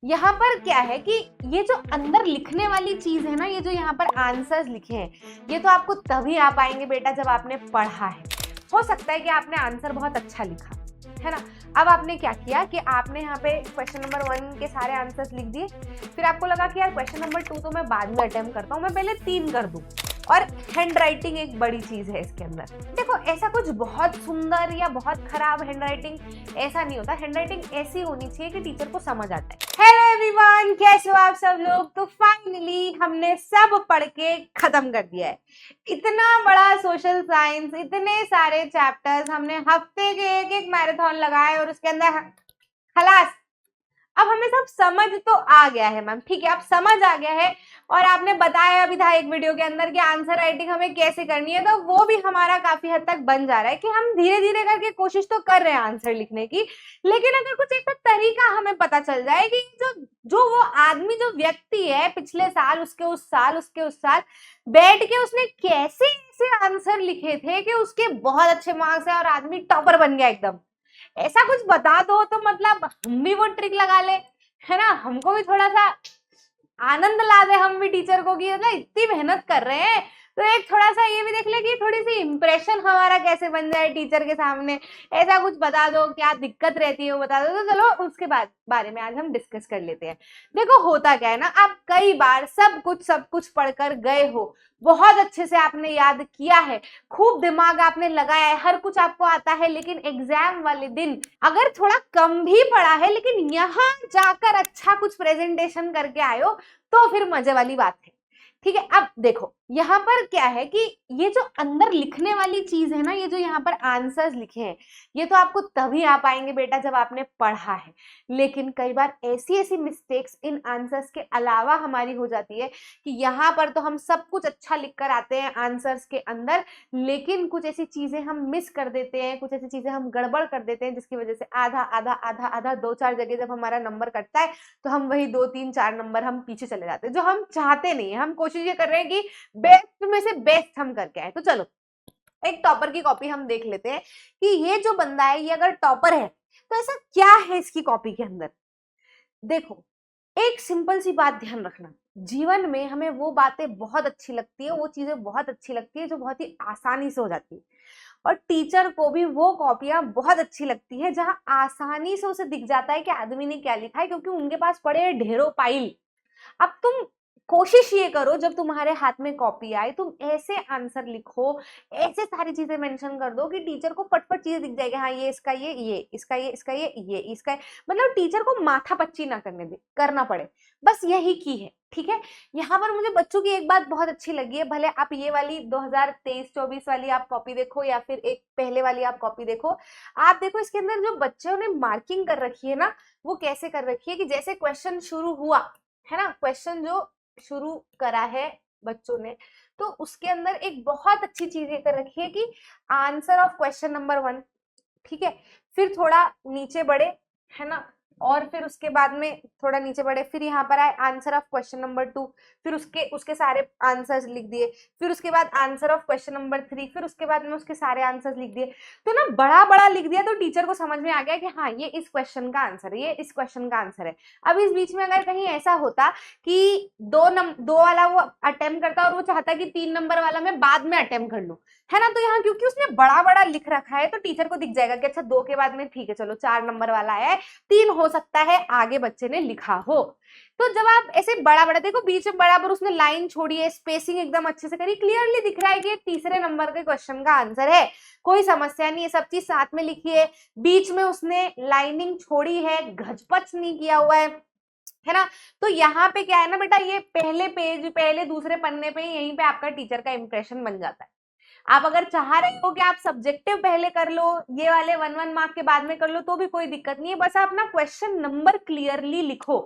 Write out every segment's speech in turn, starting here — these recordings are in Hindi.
यहाँ पर क्या है कि ये जो अंदर लिखने वाली चीज है ना, ये जो यहाँ पर आंसर्स लिखे हैं, ये तो आपको तभी आ पाएंगे बेटा जब आपने पढ़ा है। हो सकता है कि आपने आंसर बहुत अच्छा लिखा है ना। अब आपने क्या किया कि आपने यहाँ पे क्वेश्चन नंबर 1 के सारे आंसर्स लिख दिए, फिर आपको लगा कि यार क्वेश्चन नंबर 2 तो मैं बाद में अटेम्प्ट करता हूँ, मैं पहले 3 कर दूं। और हैंड राइटिंग एक बड़ी चीज है इसके अंदर। देखो ऐसा कुछ बहुत सुंदर या बहुत खराब हैंड राइटिंग ऐसा नहीं होता, हैंड राइटिंग ऐसी होनी चाहिए कि टीचर को समझ आता है। हेलो एवरीवन, कैसे हो आप सब लोग। तो फाइनली हमने सब पढ़ के खत्म कर दिया है। इतना बड़ा सोशल साइंस, इतने सारे चैप्टर्स हमने हफ्ते के एक एक मैराथन लगाए और उसके अंदर खलास। अब हमें सब समझ तो आ गया है मैम, ठीक है, अब समझ आ गया है। और आपने बताया भी था एक वीडियो के अंदर कि आंसर राइटिंग हमें कैसे करनी है, तो वो भी हमारा काफी हद तक बन जा रहा है कि हम धीरे धीरे करके कोशिश तो कर रहे हैं आंसर लिखने की। लेकिन अगर कुछ एक तरीका हमें पता चल जाए कि जो जो वो आदमी, जो व्यक्ति है पिछले साल, उसके उस साल बैठ के उसने कैसे ऐसे आंसर लिखे थे कि उसके बहुत अच्छे मार्क्स है और आदमी टॉपर बन गया एकदम, ऐसा कुछ बता दो तो मतलब हम भी वो ट्रिक लगा ले, है ना, हमको भी थोड़ा सा आनंद ला दे हम भी टीचर को कि मतलब इतनी मेहनत कर रहे हैं, तो एक थोड़ा सा ये भी देख ले कि थोड़ी सी इंप्रेशन हमारा कैसे बन जाए टीचर के सामने। ऐसा कुछ बता दो, क्या दिक्कत रहती है वो बता दो। तो चलो उसके बारे में आज हम डिस्कस कर लेते हैं। देखो होता क्या है ना, आप कई बार सब कुछ पढ़कर गए हो, बहुत अच्छे से आपने याद किया है, खूब दिमाग आपने लगाया है, हर कुछ आपको आता है, लेकिन एग्जाम वाले दिन अगर थोड़ा कम भी पढ़ा है लेकिन यहाँ जाकर अच्छा कुछ प्रेजेंटेशन करके आए हो, तो फिर मजे वाली बात है। ठीक है, अब देखो यहाँ पर क्या है कि ये जो अंदर लिखने वाली चीज है ना, ये जो यहाँ पर आंसर्स लिखे हैं, ये तो आपको तभी आ पाएंगे बेटा जब आपने पढ़ा है। लेकिन कई बार ऐसी ऐसी मिस्टेक्स इन आंसर्स के अलावा हमारी हो जाती है कि यहाँ पर तो हम सब कुछ अच्छा लिख कर आते हैं आंसर्स के अंदर, लेकिन कुछ ऐसी चीजें हम मिस कर देते हैं, कुछ ऐसी चीजें हम गड़बड़ कर देते हैं, जिसकी वजह से आधा आधा आधा आधा 2-4 जगह जब हमारा नंबर कटता है तो हम वही 2-3-4 नंबर हम पीछे चले जाते हैं, जो हम चाहते नहीं है। हम कोशिश ये कर रहे हैं कि बेस्ट में से बेस्ट हम करके आए। तो चलो एक टॉपर की कॉपी हम देख लेते हैं कि ये जो बंदा है, ये अगर टॉपर है तो ऐसा क्या है इसकी कॉपी के अंदर। देखो एक सिंपल सी बात ध्यान रखना, जीवन में हमें वो बातें बहुत अच्छी लगती है, वो चीजें बहुत अच्छी लगती है जो बहुत ही आसानी से हो जाती है। और टीचर को भी वो कॉपियां बहुत अच्छी लगती है जहां आसानी से उसे दिख जाता है कि आदमी ने क्या लिखा है, क्योंकि उनके पास पड़े हैं ढेरों फाइल। अब तुम कोशिश ये करो, जब तुम्हारे हाथ में कॉपी आए तुम ऐसे आंसर लिखो, ऐसे सारी चीजें मेंशन कर दो कि टीचर को फटफट चीजें दिख जाएगी। हाँ ये इसका, ये इसका, ये इसका, ये इसका, मतलब टीचर को माथा पच्ची ना करना पड़े, बस यही की है। ठीक है, यहाँ पर मुझे बच्चों की एक बात बहुत अच्छी लगी है, भले आप ये वाली 2023-24 वाली आप कॉपी देखो या फिर एक पहले वाली आप कॉपी देखो, आप देखो इसके अंदर जो बच्चों ने मार्किंग कर रखी है ना, वो कैसे कर रखी है कि जैसे क्वेश्चन शुरू हुआ है ना, क्वेश्चन जो शुरू करा है बच्चों ने, तो उसके अंदर एक बहुत अच्छी चीज ये कर रखी है कि आंसर ऑफ क्वेश्चन नंबर 1, ठीक है, फिर थोड़ा नीचे बढ़े, है ना, और फिर उसके बाद में थोड़ा नीचे बढ़े, फिर यहाँ पर आए आंसर ऑफ क्वेश्चन नंबर 2, फिर उसके उसके सारे आंसर्स लिख दिए, फिर उसके बाद आंसर ऑफ क्वेश्चन नंबर 3, फिर उसके बाद में उसके सारे आंसर्स लिख दिए। तो ना बड़ा बड़ा लिख दिया तो टीचर को समझ में आ गया कि हाँ ये इस क्वेश्चन का आंसर है, ये इस क्वेश्चन का आंसर है। अब इस बीच में अगर कहीं ऐसा होता कि दो वाला वो अटेम्प्ट करता और वो चाहता कि 3 नंबर वाला मैं बाद में अटेम्प्ट कर लूं, है ना, तो यहाँ क्योंकि उसने बड़ा बड़ा लिख रखा है तो टीचर को दिख जाएगा कि अच्छा 2 के बाद में ठीक है, चलो 4 नंबर वाला आया है, 3 हो सकता है आगे बच्चे ने लिखा हो। तो जब आप ऐसे बड़ा बड़ा देखो, बीच में बराबर उसने लाइन छोड़ी है, स्पेसिंग एकदम अच्छे से करी, क्लियरली दिख रहा है कि ये तीसरे नंबर के क्वेश्चन का आंसर है, कोई समस्या नहीं है, सब चीज साथ में लिखी है, बीच में उसने लाइनिंग छोड़ी है, घचपच नहीं किया हुआ है ना। तो यहाँ पे क्या है ना बेटा, ये पहले पेज, पहले दूसरे पन्ने पे यहीं पे आपका टीचर का इंप्रेशन बन जाता है। आप अगर चाह रहे हो कि आप सब्जेक्टिव पहले कर लो, ये वाले 1-1 मार्क के बाद में कर लो, तो भी कोई दिक्कत नहीं है, बस आप ना क्वेश्चन नंबर क्लियरली लिखो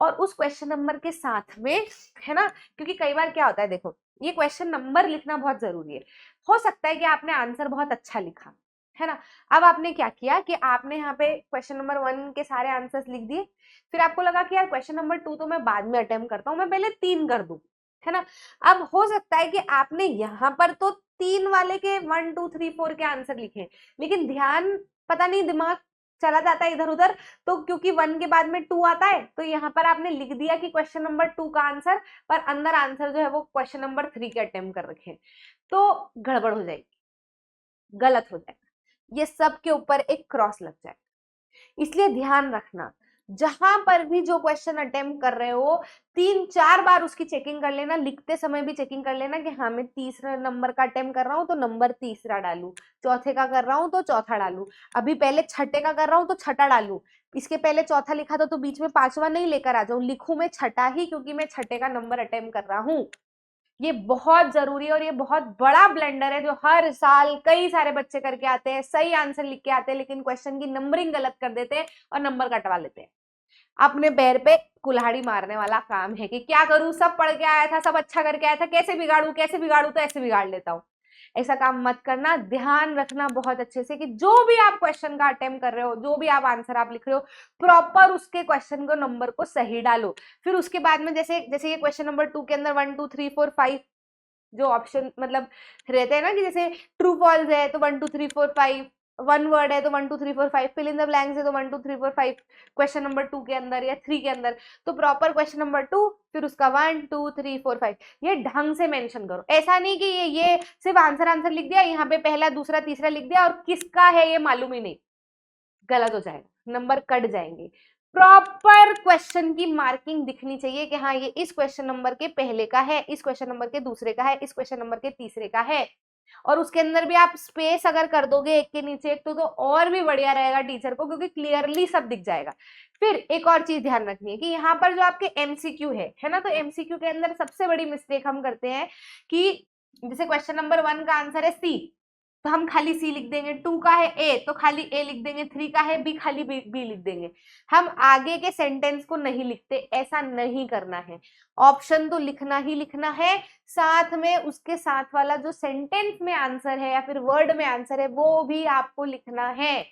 और उस क्वेश्चन नंबर के साथ में, है ना, क्योंकि कई बार क्या होता है, देखो ये क्वेश्चन नंबर लिखना बहुत जरूरी है। हो सकता है कि आपने आंसर बहुत अच्छा लिखा है ना, अब आपने क्या किया कि आपने यहाँ पे क्वेश्चन नंबर 1 के सारे आंसर्स लिख दिए, फिर आपको लगा कि यार क्वेश्चन नंबर 2 तो मैं बाद में अटेम्प्ट करता हूँ, मैं पहले 3 कर दूं, है ना। अब हो सकता है कि आपने यहाँ पर तो 3 वाले के 1 2 3 4 के आंसर लिखे, लेकिन ध्यान, पता नहीं दिमाग चला जाता है इधर उधर, तो क्योंकि 1 के बाद में 2 आता है तो यहाँ पर आपने लिख दिया कि क्वेश्चन नंबर 2 का आंसर, पर अंदर आंसर जो है वो क्वेश्चन नंबर 3 के अटेम्प्ट कर रखे हैं, तो गड़बड़ हो जाएगी, गलत हो जाएगा, ये सब के ऊपर एक क्रॉस लग जाएगा। इसलिए ध्यान रखना, जहां पर भी जो क्वेश्चन अटेम्प्ट कर रहे हो 3-4 बार उसकी चेकिंग कर लेना, लिखते समय भी चेकिंग कर लेना कि हाँ मैं तीसरा नंबर का अटेम्प्ट कर रहा हूं तो नंबर तीसरा डालू, चौथे का कर रहा हूं तो चौथा डालू, अभी पहले छठे का कर रहा हूं तो छठा डालू, इसके पहले चौथा लिखा था तो बीच में 5वां नहीं लेकर आ जाऊं, लिखूं मैं छठा ही क्योंकि मैं छठे का नंबर अटेम्प्ट कर रहा हूं। ये बहुत जरूरी है और ये बहुत बड़ा ब्लंडर है जो हर साल कई सारे बच्चे करके आते हैं, सही आंसर लिख के आते हैं लेकिन क्वेश्चन की नंबरिंग गलत कर देते हैं और नंबर कटवा लेते हैं। अपने पैर पे कुल्हाड़ी मारने वाला काम है कि क्या करूं, सब पढ़ के आया था, सब अच्छा करके आया था, कैसे बिगाड़ू तो ऐसे बिगाड़ लेता हूं। ऐसा काम मत करना, ध्यान रखना बहुत अच्छे से कि जो भी आप क्वेश्चन का अटेम्प्ट कर रहे हो, जो भी आप आंसर आप लिख रहे हो, प्रॉपर उसके क्वेश्चन को नंबर को सही डालो। फिर उसके बाद में जैसे जैसे ये क्वेश्चन नंबर 2 के अंदर 1 2 3 4 5 जो ऑप्शन मतलब रहते हैं ना कि जैसे ट्रू फॉल्स है तो 1 2 3 4 5, वन वर्ड है तो 1 2 3 4 5, फिल इन द ब्लैंक्स है तो 1 2 3 4 5 क्वेश्चन नंबर 2 के अंदर या 3 के अंदर, तो प्रॉपर क्वेश्चन नंबर 2 फिर उसका 1 2 3 4 5 ये ढंग से मेंशन करो। ऐसा नहीं कि ये सिर्फ आंसर लिख दिया, यहाँ पे पहला दूसरा तीसरा लिख दिया और किसका है ये मालूम ही नहीं, गलत हो जाएगा, नंबर कट जाएंगे। प्रॉपर क्वेश्चन की मार्किंग दिखनी चाहिए कि हाँ ये इस क्वेश्चन नंबर के पहले का है, इस क्वेश्चन नंबर के दूसरे का है, इस क्वेश्चन नंबर के तीसरे का है। और उसके अंदर भी आप स्पेस अगर कर दोगे एक के नीचे एक तो और भी बढ़िया रहेगा टीचर को, क्योंकि क्लियरली सब दिख जाएगा। फिर एक और चीज ध्यान रखनी है कि यहाँ पर जो आपके एमसीक्यू है ना, तो एमसीक्यू के अंदर सबसे बड़ी मिस्टेक हम करते हैं कि जैसे क्वेश्चन नंबर 1 का आंसर है सी तो हम खाली सी लिख देंगे, 2 का है ए तो खाली ए लिख देंगे, 3 का है बी खाली बी लिख देंगे, हम आगे के सेंटेंस को नहीं लिखते। ऐसा नहीं करना है, ऑप्शन तो लिखना ही लिखना है, साथ में उसके साथ वाला जो सेंटेंस में आंसर है या फिर वर्ड में आंसर है वो भी आपको लिखना है।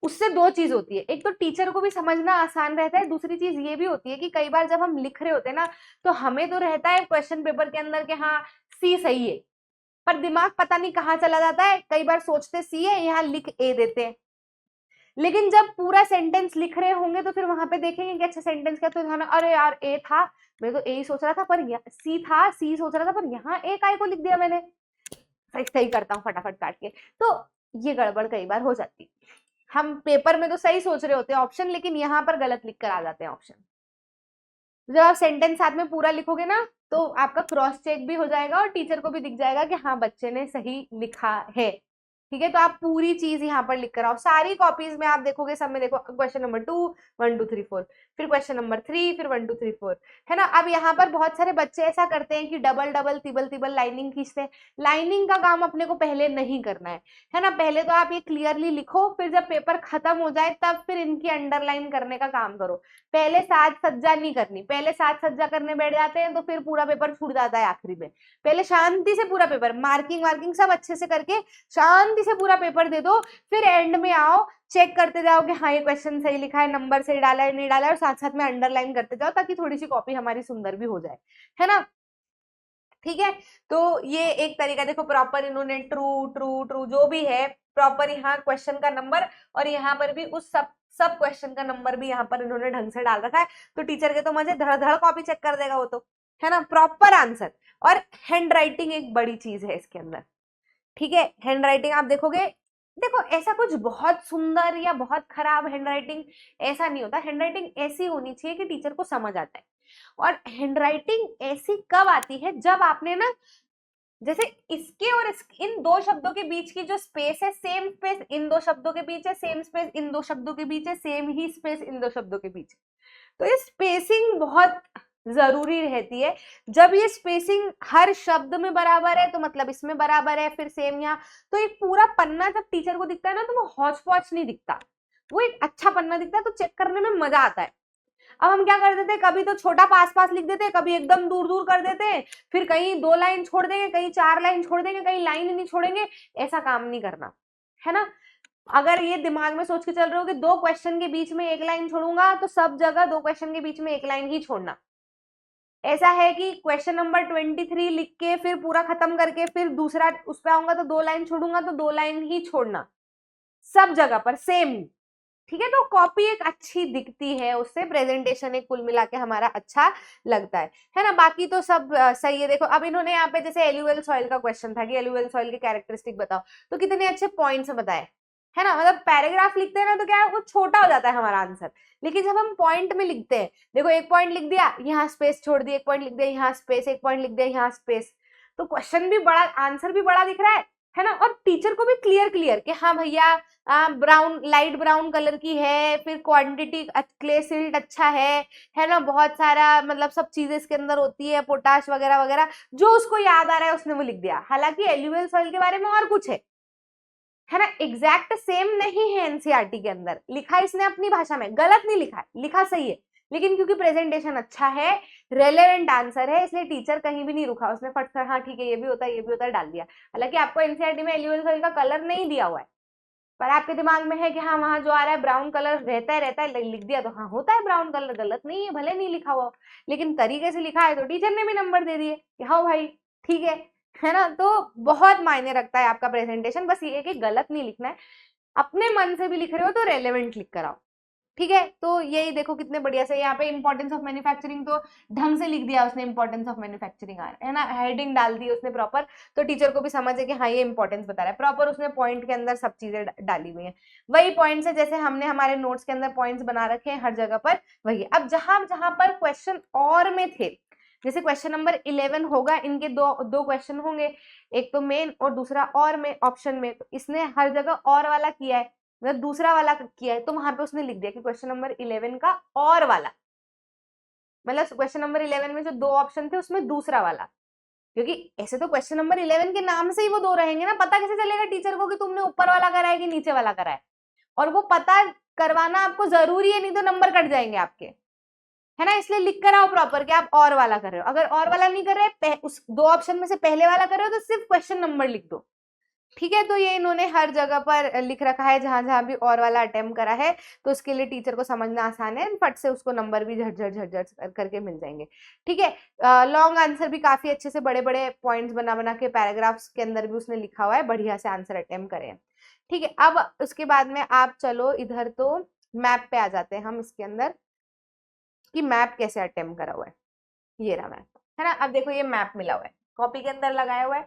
उससे दो चीज होती है, एक तो टीचर को भी समझना आसान रहता है, दूसरी चीज ये भी होती है कि कई बार जब हम लिख रहे होते हैं ना तो हमें तो रहता है क्वेश्चन पेपर के अंदर कि हाँ सी सही है, पर दिमाग पता नहीं कहाँ चला जाता है, कई बार सोचते सी है यहाँ लिख ए देते हैं, लेकिन जब पूरा सेंटेंस लिख रहे होंगे तो फिर वहां पे देखेंगे कि अच्छा सेंटेंस क्या, तो अरे यार ए था, मैं तो ए ही सोच रहा था पर सी था, सी सोच रहा था पर यहाँ ए काय को लिख दिया मैंने, सही करता हूँ फटाफट काट के, तो ये गड़बड़ कई बार हो जाती है। हम पेपर में तो सही सोच रहे होते हैं ऑप्शन, लेकिन यहाँ पर गलत लिख कर आ जाते हैं ऑप्शन। जब आप सेंटेंस साथ में पूरा लिखोगे ना तो आपका क्रॉस चेक भी हो जाएगा और टीचर को भी दिख जाएगा कि हाँ बच्चे ने सही लिखा है। ठीक है, तो आप पूरी चीज यहाँ पर लिख कर आओ, सारी कॉपीज में आप देखोगे सब में देखो क्वेश्चन नंबर 2 1 2 3 4, फिर क्वेश्चन नंबर 3, फिर 1 2 3 4, है ना। अब यहाँ पर बहुत सारे बच्चे ऐसा करते हैं कि डबल डबल तिबल तिबल लाइनिंग खींचते हैं, लाइनिंग का काम अपने को पहले नहीं करना है ना। पहले तो आप ये क्लियरली लिखो, फिर जब पेपर खत्म हो जाए तब फिर इनकी अंडरलाइन करने का काम करो। पहले साज सज्जा नहीं करनी, पहले साज सज्जा करने बैठ जाते हैं तो फिर पूरा पेपर छूट जाता है आखिरी में। पहले शांति से पूरा पेपर मार्किंग वार्किंग सब अच्छे से करके शांति से पूरा पेपर दे दो, फिर एंड में आओ चेक करते जाओ कि हाँ ये क्वेश्चन सही लिखा है, नंबर सही डाला है नहीं डाला है, और साथ साथ में अंडरलाइन करते जाओ ताकि थोड़ी सी कॉपी हमारी सुंदर भी हो जाए, है ना। ठीक है, तो ये एक तरीका देखो, प्रॉपर इन्होंने ट्रू ट्रू ट्रू जो भी है प्रॉपर यहाँ क्वेश्चन का नंबर और यहाँ पर भी उस सब क्वेश्चन का नंबर भी यहाँ पर इन्होंने ढंग से डाल रखा है, तो टीचर के तो मजे, धड़ धड़ कॉपी चेक कर देगा वो तो, है ना, प्रॉपर आंसर। और हैंड राइटिंग एक बड़ी चीज है इसके अंदर। ठीक है, हैंड राइटिंग आप देखोगे, देखो ऐसा कुछ बहुत सुंदर या बहुत खराब हैंड राइटिंग ऐसा नहीं होता, हैंड राइटिंग ऐसी होनी चाहिए कि टीचर को समझ आता है। और हैंड राइटिंग ऐसी कब आती है, जब आपने ना जैसे इसके और इन दो शब्दों के बीच की जो स्पेस है, सेम स्पेस इन दो शब्दों के बीच है, सेम स्पेस इन दो शब्दों के बीच है, सेम ही स्पेस इन दो शब्दों के बीच, तो ये स्पेसिंग बहुत जरूरी रहती है। जब ये स्पेसिंग हर शब्द में बराबर है तो मतलब इसमें बराबर है, फिर सेम यहाँ, तो एक पूरा पन्ना जब टीचर को दिखता है ना तो वो हौच पौच नहीं दिखता, वो एक अच्छा पन्ना दिखता है, तो चेक करने में मजा आता है। अब हम क्या कर देते हैं, कभी तो छोटा पास पास लिख देते हैं, कभी एकदम दूर दूर कर देते हैं, फिर कहीं 2 लाइन छोड़ देंगे, कहीं 4 लाइन छोड़ देंगे, कहीं लाइन ही नहीं छोड़ेंगे, ऐसा काम नहीं करना, है ना। अगर ये दिमाग में सोच के चल रहे हो कि 2 क्वेश्चन के बीच में 1 लाइन छोड़ूंगा, तो सब जगह 2 क्वेश्चन के बीच में 1 लाइन ही छोड़ना। ऐसा है कि क्वेश्चन नंबर 23 लिख के फिर पूरा खत्म करके फिर दूसरा उस पे आऊंगा तो 2 लाइन छोड़ूंगा, तो 2 लाइन ही छोड़ना सब जगह पर सेम। ठीक है। तो कॉपी एक अच्छी दिखती है, उससे प्रेजेंटेशन एक कुल मिला के हमारा अच्छा लगता है ना। बाकी तो सब सही है। देखो अब इन्होंने यहाँ पे जैसे एल्यूवियल सॉइल का क्वेश्चन था कि एल्यूवियल सॉइल के कैरेक्टरिस्टिक बताओ, तो कितने अच्छे पॉइंट्स बताए, है ना। मतलब पैराग्राफ लिखते हैं ना तो क्या है, वो छोटा हो जाता है हमारा आंसर, लेकिन जब हम पॉइंट में लिखते हैं, देखो एक पॉइंट लिख दिया, यहाँ स्पेस छोड़ दिया, एक पॉइंट लिख दिया, यहाँ स्पेस, एक पॉइंट लिख दिया, यहाँ स्पेस, तो क्वेश्चन भी बड़ा, आंसर भी बड़ा दिख रहा है ना। और टीचर को भी क्लियर क्लियर कि हाँ भैया ब्राउन, लाइट ब्राउन कलर की है, फिर क्वांटिटी क्ले सिल्ट अच्छा है ना, बहुत सारा मतलब सब चीजें इसके अंदर होती है, पोटाश वगैरह वगैरह, जो उसको याद आ रहा है उसने वो लिख दिया। हालांकि एल्यूवियल सॉइल के बारे में और कुछ है ना, एग्जैक्ट सेम नहीं है एनसीईआरटी के अंदर, लिखा इसने अपनी भाषा में, गलत नहीं लिखा है, लिखा सही है, लेकिन क्योंकि प्रेजेंटेशन अच्छा है, रेलेवेंट आंसर है, इसलिए टीचर कहीं भी नहीं रुका, उसने फट से हाँ ठीक है ये भी होता है ये भी होता है डाल दिया। हालांकि आपको एनसीईआरटी में एल्यूवियल सॉइल का कलर नहीं दिया हुआ है, पर आपके दिमाग में है कि हाँ वहां जो आ रहा है ब्राउन कलर रहता है लिख दिया, तो हाँ होता है ब्राउन कलर, गलत नहीं है, भले नहीं लिखा हुआ, लेकिन तरीके से लिखा है तो टीचर ने भी नंबर दे दिए कि हाँ भाई ठीक है ना। तो बहुत मायने रखता है आपका प्रेजेंटेशन, बस ये है कि गलत नहीं लिखना है, अपने मन से भी लिख रहे हो तो रेलेवेंट लिख कर आओ, ठीक है। तो यही देखो कितने बढ़िया से यहाँ पे इंपॉर्टेंस ऑफ मैन्युफैक्चरिंग तो ढंग से लिख दिया उसने, इंपॉर्टेंस ऑफ मैन्युफैक्चरिंग है ना, हेडिंग डाल दी उसने प्रॉपर, तो टीचर को भी समझ है कि हाँ ये इंपॉर्टेंस बता रहा है, प्रॉपर उसने पॉइंट के अंदर सब चीजें डाली हुई है, वही पॉइंट्स है जैसे हमने हमारे नोट्स के अंदर पॉइंट्स बना रखे हैं हर जगह पर, वही। अब जहां जहां पर क्वेश्चन और में थे, जैसे क्वेश्चन नंबर 11 होगा, इनके दो क्वेश्चन होंगे, एक तो मेन और दूसरा और में ऑप्शन में, तो इसने हर जगह और वाला किया है, मतलब दूसरा वाला किया है, तो वहां पे उसने लिख दिया कि क्वेश्चन नंबर 11 का और वाला, मतलब क्वेश्चन नंबर 11 में जो दो ऑप्शन थे उसमें दूसरा वाला, क्योंकि ऐसे तो क्वेश्चन नंबर 11 के नाम से ही वो दो रहेंगे ना, पता कैसे चलेगा टीचर को कि तुमने ऊपर वाला करा है कि नीचे वाला करा है, और वो पता करवाना आपको जरूरी है, नहीं तो नंबर कट जाएंगे आपके, है ना। इसलिए लिख कर आओ प्रॉपर कि आप और वाला कर रहे हो, अगर और वाला नहीं कर रहे, उस दो ऑप्शन में से पहले वाला कर रहे हो तो सिर्फ क्वेश्चन नंबर लिख दो, ठीक है। तो ये इन्होंने हर जगह पर लिख रखा है, जहां जहां भी और वाला अटेम्प्ट करा है, तो उसके लिए टीचर को समझना आसान है, फट से उसको नंबर भी झट झट करके मिल जाएंगे, ठीक है। लॉन्ग आंसर भी काफी अच्छे से बड़े बड़े पॉइंट्स बना बना के पैराग्राफ्स के अंदर भी उसने लिखा हुआ है, बढ़िया से आंसर अटेम्प्ट करें, ठीक है। अब उसके बाद में आप चलो इधर, तो मैप पे आ जाते हैं हम इसके अंदर कि मैप कैसे अटेम्प्ट करा हुआ है, ये रहा मैप, है ना। अब देखो ये मैप मिला हुआ है, कॉपी के अंदर लगाया हुआ है,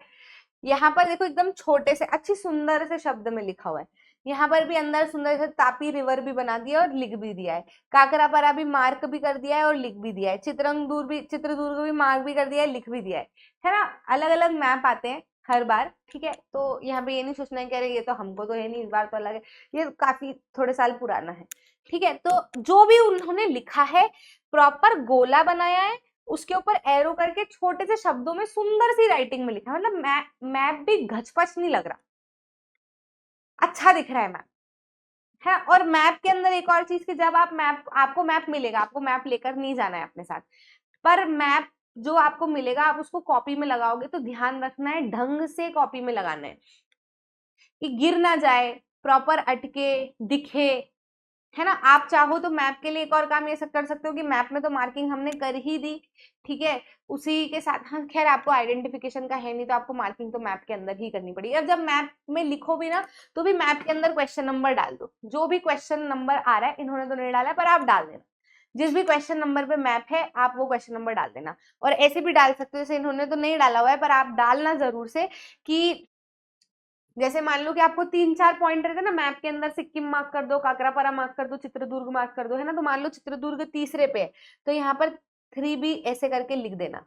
यहाँ पर देखो एकदम छोटे से अच्छी सुंदर से शब्द में लिखा हुआ है, यहाँ पर भी अंदर सुंदर से तापी रिवर भी बना दिया और लिख भी दिया है, काकरापारा भी मार्क भी कर दिया है और लिख भी दिया है, चित्रदुर्ग भी मार्क भी कर दिया है, लिख भी दिया है ना। अलग अलग मैप आते हैं हर बार, ठीक है। तो यहाँ पे ये नहीं सोचना है कि अरे ये तो हमको तो है नहीं, इस बार तो अलग है, ये काफी थोड़े साल पुराना है, ठीक है। तो जो भी उन्होंने लिखा है प्रॉपर गोला बनाया है, उसके ऊपर एरो करके छोटे से शब्दों में सुंदर सी राइटिंग में लिखा है, मतलब मैप भी घचपच नहीं लग रहा, अच्छा दिख रहा है मैप, है। और मैप के अंदर एक और चीज कि जब आप आपको मैप मिलेगा, आपको मैप लेकर नहीं जाना है अपने साथ, पर मैप जो आपको मिलेगा आप उसको कॉपी में लगाओगे तो ध्यान रखना है ढंग से कॉपी में लगाना है, कि गिर ना जाए, प्रॉपर अटके दिखे, है ना। आप चाहो तो मैप के लिए एक और काम ये सब कर सकते हो कि मैप में तो मार्किंग हमने कर ही दी, ठीक है, उसी के साथ, हाँ खैर आपको आइडेंटिफिकेशन का है नहीं तो आपको मार्किंग तो मैप के अंदर ही करनी पड़ेगी। अब जब मैप में लिखो भी ना तो भी मैप के अंदर क्वेश्चन नंबर डाल दो, जो भी क्वेश्चन नंबर आ रहा है, इन्होंने तो नहीं डाला है पर आप डाल देना, जिस भी क्वेश्चन नंबर पे मैप है आप वो क्वेश्चन नंबर डाल देना। और ऐसे भी डाल सकते हो, जैसे इन्होंने तो नहीं डाला हुआ है पर आप डालना जरूर से, कि जैसे मान लो कि आपको 3-4 पॉइंट रहते ना मैप के अंदर, सिक्किम मार्क कर दो, काकरापारा मार्क कर दो, चित्रदुर्ग मार्क कर दो, है ना। तो मान लो चित्रदुर्ग तीसरे पे है तो यहाँ पर 3B ऐसे करके लिख देना,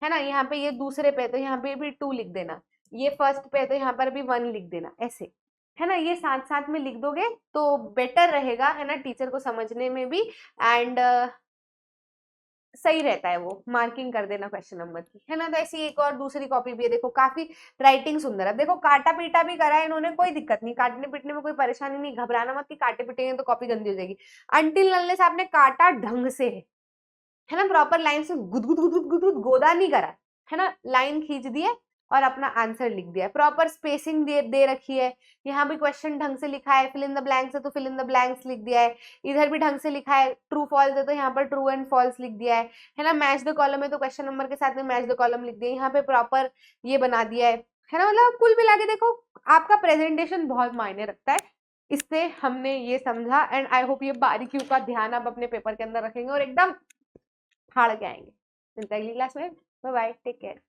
है ना। यहाँ पे ये दूसरे पे तो यहाँ पे भी 2 लिख देना, ये फर्स्ट पे तो यहाँ पर भी 1 लिख देना, ऐसे, है ना। ये साथ साथ में लिख दोगे तो बेटर रहेगा, है ना, टीचर को समझने में भी, एंड सही रहता है, वो मार्किंग कर देना क्वेश्चन नंबर की, है ना। तो ऐसी एक और दूसरी कॉपी भी है, देखो काफी राइटिंग सुंदर है, देखो काटा पीटा भी करा है इन्होंने, कोई दिक्कत नहीं, काटने पीटने में कोई परेशानी नहीं, घबराना मत कि काटे पीटेंगे तो कॉपी गंदी हो जाएगी, अनटिल अनलेस आपने काटा ढंग से है ना, प्रॉपर लाइन से गुद गुद गुद गुद गुद गोदा नहीं करा, है ना, लाइन खींच दिए और अपना आंसर लिख दिया, प्रॉपर स्पेसिंग दे रखी है, यहाँ भी क्वेश्चन ढंग से लिखा है, फिल इन द ब्लैंक्स है तो फिल इन द ब्लैंक्स लिख दिया है, इधर भी ढंग से लिखा है, ट्रू फॉल्स है तो यहाँ पर ट्रू एंड फॉल्स लिख दिया है ना, मैच द कॉलम है तो क्वेश्चन नंबर के साथ में मैच द कॉलम लिख दिया, यहाँ पे प्रॉपर ये बना दिया है ना। मतलब कुल मिला के देखो आपका प्रेजेंटेशन बहुत मायने रखता है, इससे हमने ये समझा एंड आई होप ये बारीकियों का ध्यान आप अपने पेपर के अंदर रखेंगे और एकदम फाड़ के आएंगे। मिलते हैं अगली क्लास में। Bye bye, take care.